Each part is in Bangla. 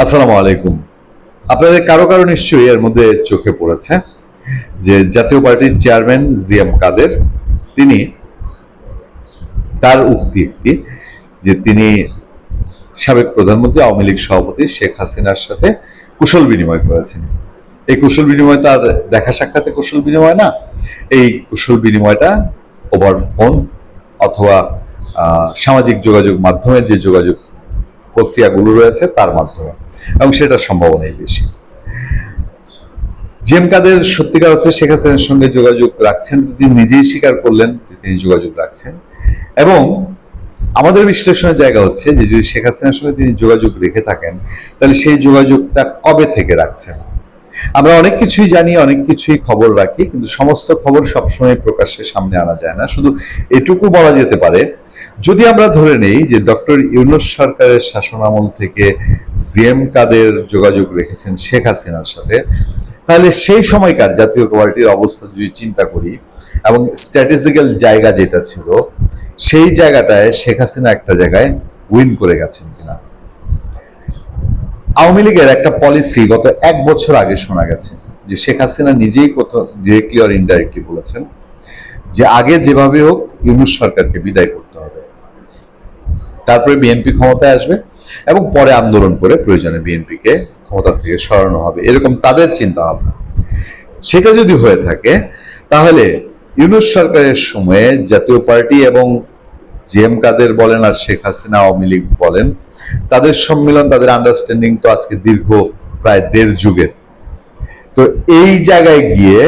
আসসালামু আলাইকুম। আপনাদের কারো কারো নিশ্চয়ই এর মধ্যে চোখে পড়েছে যে জাতীয় পার্টির চেয়ারম্যান জিএম কাদের তিনি তার উক্তি একটি যে তিনি সাবেক প্রধানমন্ত্রী আওয়ামী লীগ সভাপতি শেখ হাসিনার সাথে কুশল বিনিময় করেছেন। এই কুশল বিনিময় তার দেখা সাক্ষাতে কুশল বিনিময় না, এই কুশল বিনিময়টা ওভার ফোন অথবা সামাজিক যোগাযোগ মাধ্যমের যে যোগাযোগ প্রক্রিয়াগুলো রয়েছে তার মাধ্যমে, এবং সেটার সম্ভাবনাই বেশি। জিএম কাদের সত্যিকার অর্থে শেখ হাসিনার সঙ্গে যোগাযোগ রাখছেন, তিনি নিজেই স্বীকার করলেন যে তিনি যোগাযোগ রাখছেন। এবং আমাদের বিশ্লেষণের জায়গা হচ্ছে যে যদি শেখ হাসিনার সঙ্গে তিনি যোগাযোগ রেখে থাকেন তাহলে সেই যোগাযোগটা কবে থেকে রাখছেন। আমরা অনেক কিছুই জানি, অনেক কিছুই খবর রাখি, কিন্তু সমস্ত খবর সবসময় প্রকাশ্যে সামনে আনা যায় না। শুধু এটুকু বলা যেতে পারে, যদি আমরা ধরে নেই যে ডক্টর ইউনূস সরকারের শাসনামল থেকে জিএম কাদের যোগাযোগ রেখেছেন শেখ হাসিনার সাথে, তাহলে সেই সময়কার জাতীয় পার্টির অবস্থা যদি চিন্তা করি এবং স্ট্র্যাটেজিক্যাল জায়গা যেটা ছিল সেই জায়গাটায় শেখ হাসিনা একটা জায়গায় উইন করে গেছেন কিনা। আওয়ামী লীগের একটা পলিসি গত 1 বছর আগে শোনা গেছে যে শেখ হাসিনা নিজেই কোথাও ডিরেক্টলি আর ইনডাইরেক্টলি বলেছেন যে আগে যেভাবে হোক ইউনূস সরকারকে বিদায় করতে হবে, তারপরে বিএনপি ক্ষমতায় আসবে এবং পরে আন্দোলন করে প্রয়োজনে বিএনপিকে ক্ষমতা থেকে সরানো হবে, এরকম তাদের চিন্তা ভাবনা। সেটা যদি হয়ে থাকে তাহলে ইউনূস সরকারের সময়ে জাতীয় পার্টি এবং জিএম কাদের বলেন আর শেখ হাসিনা আওয়ামী লীগ বলেন, তাদের সম্মিলন, তাদের আন্ডারস্ট্যান্ডিং তো আজকে দীর্ঘ প্রায় 1.5 যুগের। তো এই জায়গায় গিয়ে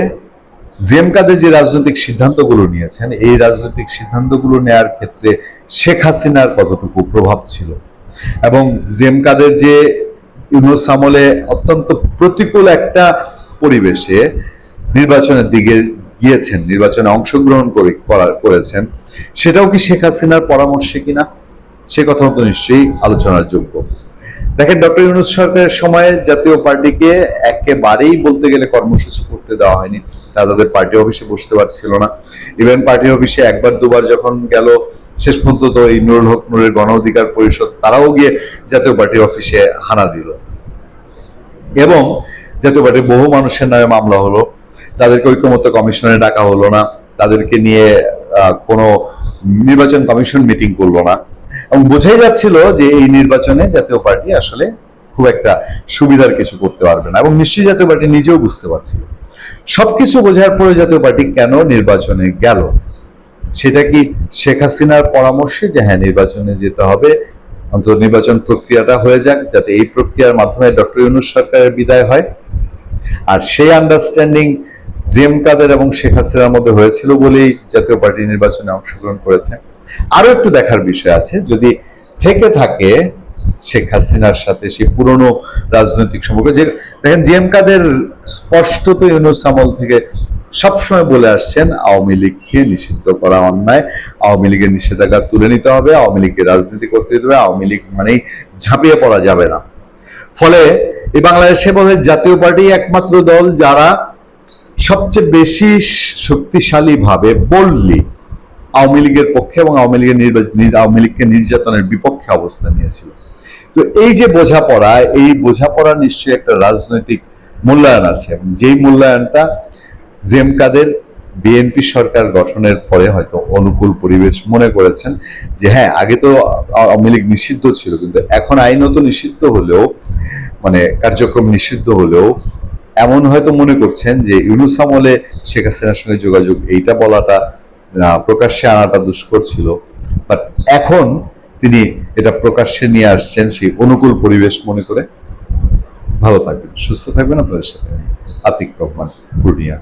জিএম কাদের যে রাজনৈতিক সিদ্ধান্তগুলো নিয়েছেন, এই রাজনৈতিক সিদ্ধান্তগুলো নেয়ার ক্ষেত্রে শেখ হাসিনার কতটুকু প্রভাব ছিল, এবং জিএম কাদের যে ইউনূস আমলে অত্যন্ত প্রতিকূল একটা পরিবেশে নির্বাচনের দিকে গিয়েছেন, নির্বাচনে অংশগ্রহণ করেছেন, সেটাও কি শেখ হাসিনার পরামর্শে কিনা, সে কথাও তো নিশ্চয়ই আলোচনার যোগ্য। দেখেন, ডক্টর ইউনূস সরকারের সময়ে জাতীয় পার্টিকে একেবারেই বলতে গেলে কর্মসূচি করতে দেওয়া হয়নি, তাদের পার্টি অফিসে বসতে পারছিল না। ইভেন পার্টি অফিসে একবার দুবার যখন গেল, শেষ পর্যন্ত তো এই নুরুল হক নূরের গণ অধিকার পরিষদ তারাও গিয়ে জাতীয় পার্টির অফিসে হানা দিল, এবং জাতীয় পার্টির বহু মানুষের নামে মামলা হলো, তাদেরকে ঐকমত্য কমিশনে ডাকা হলো না, তাদেরকে নিয়ে কোনো নির্বাচন কমিশন মিটিং করলো না, এবং বোঝাই যাচ্ছিল যে এই নির্বাচনে জাতীয় পার্টি আসলে খুব একটা সুবিধার কিছু করতে পারবে না, এবং নিশ্চয়ই জাতীয় পার্টি নিজেও বুঝতে পারছিল। সবকিছু বোঝার পরে জাতীয় পার্টি কেন নির্বাচনে গেল? সেটা কি শেখ হাসিনার পরামর্শে যে হ্যাঁ নির্বাচনে যেতে হবে, অন্তত নির্বাচন প্রক্রিয়াটা হয়ে যাক, যাতে এই প্রক্রিয়ার মাধ্যমে ডক্টর ইউনূস সরকারের বিদায় হয়? আর সেই আন্ডারস্ট্যান্ডিং জিএম কাদের এবং শেখ হাসিনার মধ্যে হয়েছিল বলেই জাতীয় পার্টি নির্বাচনে অংশগ্রহণ করেছে। আরো একটু দেখার বিষয় আছে, যদি থেকে থাকে শেখ হাসিনার সাথে সেই পুরনো রাজনৈতিক সম্পর্ক, যে দেখেন জিএম কাদের স্পষ্টত ইউনূস আমল থেকে সবসময় বলে আসছেন আওয়ামী লীগকে নিষিদ্ধ করা অন্যায়, আওয়ামী লীগের নিষেধাজ্ঞা তুলে নিতে হবে, আওয়ামী লীগকে রাজনীতি করতে দিতে হবে, আওয়ামী লীগ মানেই ঝাঁপিয়ে পড়া যাবে না। ফলে এই বাংলাদেশে বোধহয় জাতীয় পার্টি একমাত্র দল যারা সবচেয়ে বেশি শক্তিশালী ভাবে বোল্ডলি আওয়ামী লীগের পক্ষে এবং আওয়ামী লীগকে নির্যাতনের বিপক্ষে অবস্থান নিয়েছিল। তো এই যে বোঝাপড়া, এই বোঝাপড়া নিশ্চয়ই একটা রাজনৈতিক মূল্যায়ন আছে, এবং যেই মূল্যায়নটা জিএম কাদের বিএনপি সরকার গঠনের পরে হয়তো অনুকূল পরিবেশ মনে করেছেন যে হ্যাঁ আগে তো আওয়ামী লীগ নিষিদ্ধ ছিল, কিন্তু এখন আইনত নিষিদ্ধ হলেও, মানে কার্যক্রম নিষিদ্ধ হলেও এমন হয়তো মনে করছেন যে ইউনূস আমলে শেখ হাসিনার সঙ্গে যোগাযোগ এইটা বলাটা, প্রকাশ্যে আনাটা দুষ্কর ছিল, বাট এখন তিনি এটা প্রকাশ্যে নিয়ে আসছেন সেই অনুকূল পরিবেশ মনে করে। ভালো থাকবেন, সুস্থ থাকবেন। আপনাদের সাথে আতিক রহমান, পূর্ণিয়া।